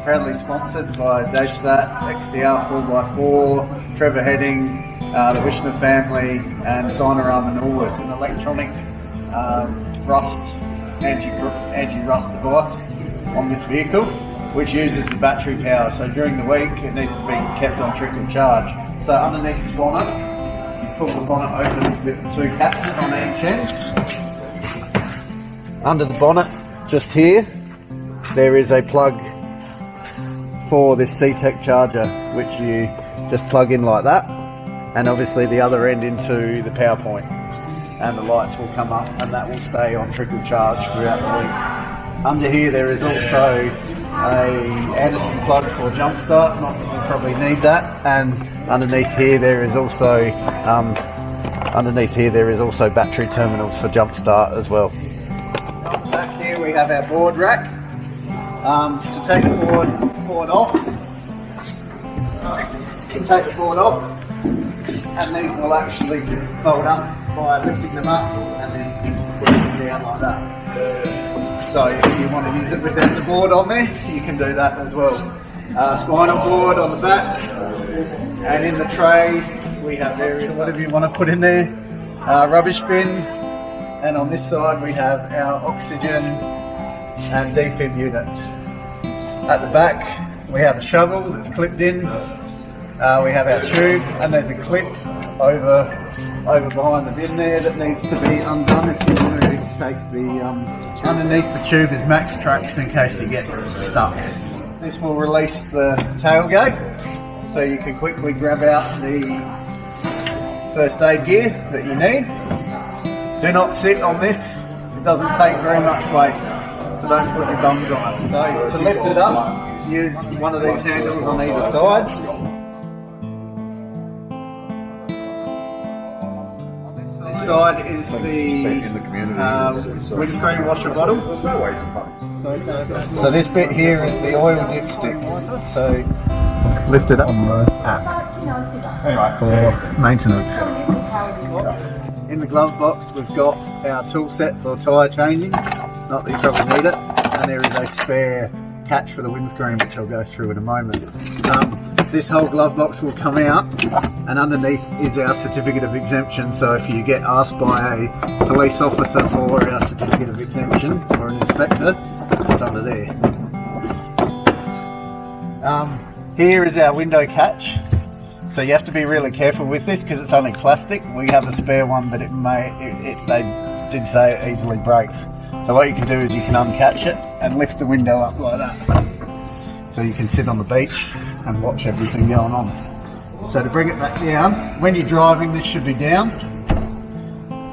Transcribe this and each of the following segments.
proudly sponsored by Dashsat, XDR 4x4, Trevor Heading, the Wishner family, and Sinorama Norwood, an electronic anti-rust device on this vehicle, which uses the battery power. So during the week, it needs to be kept on trickle charge. So underneath the bonnet, you pull the bonnet open with the two captures on each end. Under the bonnet, just here, there is a plug for this C-Tech charger, which you just plug in like that, and obviously the other end into the power point, and the lights will come up and that will stay on trickle charge throughout the week. Under here there is also a Anderson plug for jump start, not that you probably need that, and underneath here there is also battery terminals for jump start as well. Back here we have our board rack. To take the board off, and these will actually fold up by lifting them up and then putting them down like that. So if you want to use it without the board on there, you can do that as well. Spinal board on the back, and in the tray we have various, whatever you want to put in there, rubbish bin, and on this side we have our oxygen and defib unit. At the back we have a shovel that's clipped in, we have our tube, and there's a clip over behind the bin there that needs to be undone if you want to take the, underneath the tube is max tracks in case you get stuck. This will release the tailgate, so you can quickly grab out the first aid gear that you need. Do not sit on this, it doesn't take very much weight, so don't put your bums on it. So to lift it up, use one of these handles on either side. This side is the windscreen washer bottle. So this bit here is the oil dipstick. So lift it up for maintenance. In the glove box we've got our tool set for tyre changing, not that you probably need it, and there is a spare catch for the windscreen which I'll go through in a moment. This whole glove box will come out, and underneath is our certificate of exemption, so if you get asked by a police officer for our certificate of exemption or an inspector, it's under there. Here is our window catch. So you have to be really careful with this because it's only plastic. We have a spare one, but they did say it easily breaks. So what you can do is you can uncatch it and lift the window up like that. So you can sit on the beach and watch everything going on. So to bring it back down, when you're driving this should be down.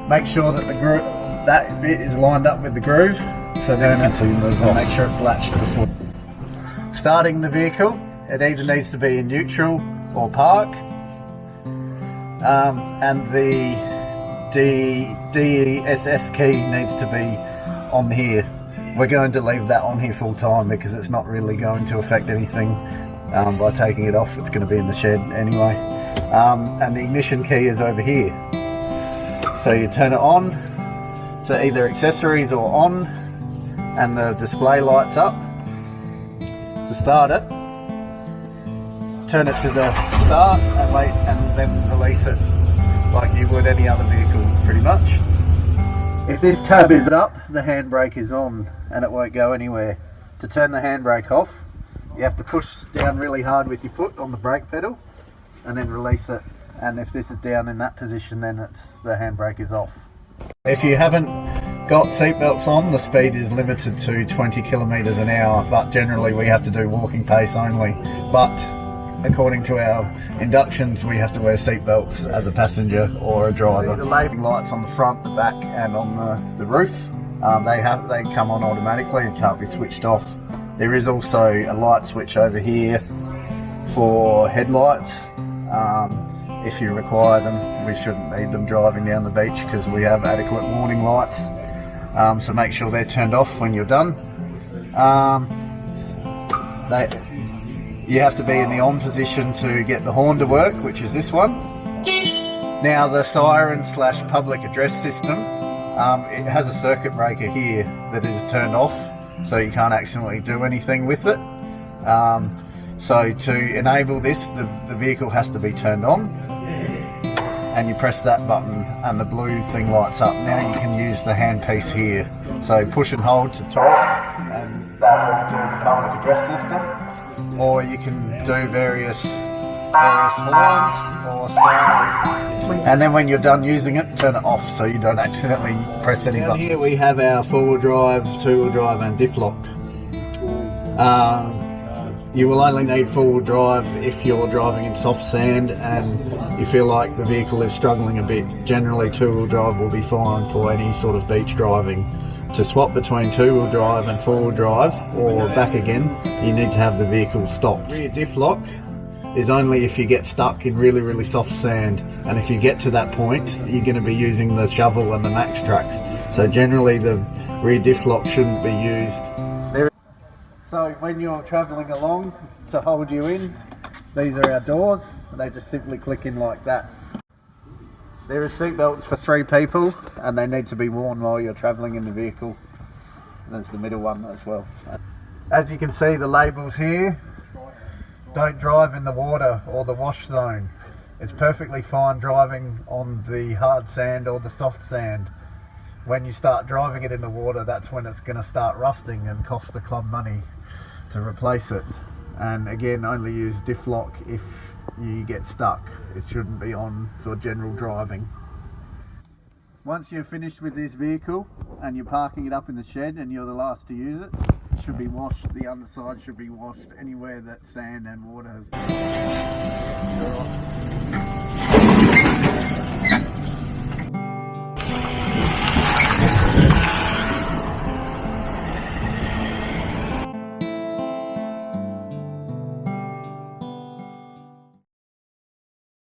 Make sure that that bit is lined up with the groove. So then until you move on, make sure it's latched before. Starting the vehicle, it either needs to be in neutral or park, and the DESS key needs to be on here. We're going to leave that on here full time because it's not really going to affect anything by taking it off. It's going to be in the shed anyway, and the ignition key is over here. So you turn it on to either accessories or on, and the display lights up. To start it, turn it to the start and wait, and then release it like you would any other vehicle pretty much. If this tab is up, the handbrake is on and it won't go anywhere. To turn the handbrake off, you have to push down really hard with your foot on the brake pedal and then release it, and if this is down in that position, then the handbrake is off. If you haven't got seatbelts on, the speed is limited to 20 kilometers an hour, but generally we have to do walking pace only. But according to our inductions, we have to wear seatbelts as a passenger or a driver. The labelling lights on the front, the back, and on the roof, they come on automatically and can't be switched off. There is also a light switch over here for headlights. If you require them, we shouldn't need them driving down the beach because we have adequate warning lights. So make sure they're turned off when you're done. You have to be in the on position to get the horn to work, which is this one. Now the siren / public address system, it has a circuit breaker here that is turned off, so you can't accidentally do anything with it. So to enable this, the vehicle has to be turned on, and you press that button and the blue thing lights up. Now you can use the handpiece here. So push and hold to talk, and that will do the public address system. Or you can do various horns or sound. And then when you're done using it, turn it off so you don't accidentally press any buttons. Here we have our 4-wheel drive, 2-wheel drive and diff lock. You will only need 4-wheel drive if you're driving in soft sand and you feel like the vehicle is struggling a bit. Generally 2-wheel drive will be fine for any sort of beach driving. To swap between 2-wheel drive and 4-wheel drive or back again, you need to have the vehicle stopped. Rear diff lock is only if you get stuck in really, really soft sand, and if you get to that point, you're going to be using the shovel and the max tracks. So generally the rear diff lock shouldn't be used. So when you're travelling along, to hold you in, these are our doors. They just simply click in like that. There are seat belts for 3 people, and they need to be worn while you're travelling in the vehicle. There's the middle one as well. As you can see, the labels here, don't drive in the water or the wash zone. It's perfectly fine driving on the hard sand or the soft sand. When you start driving it in the water, that's when it's going to start rusting and cost the club money to replace it. And again, only use diff lock if you get stuck. It shouldn't be on for general driving. Once you're finished with this vehicle and you're parking it up in the shed and you're the last to use it, it should be washed. The underside should be washed anywhere that sand and water has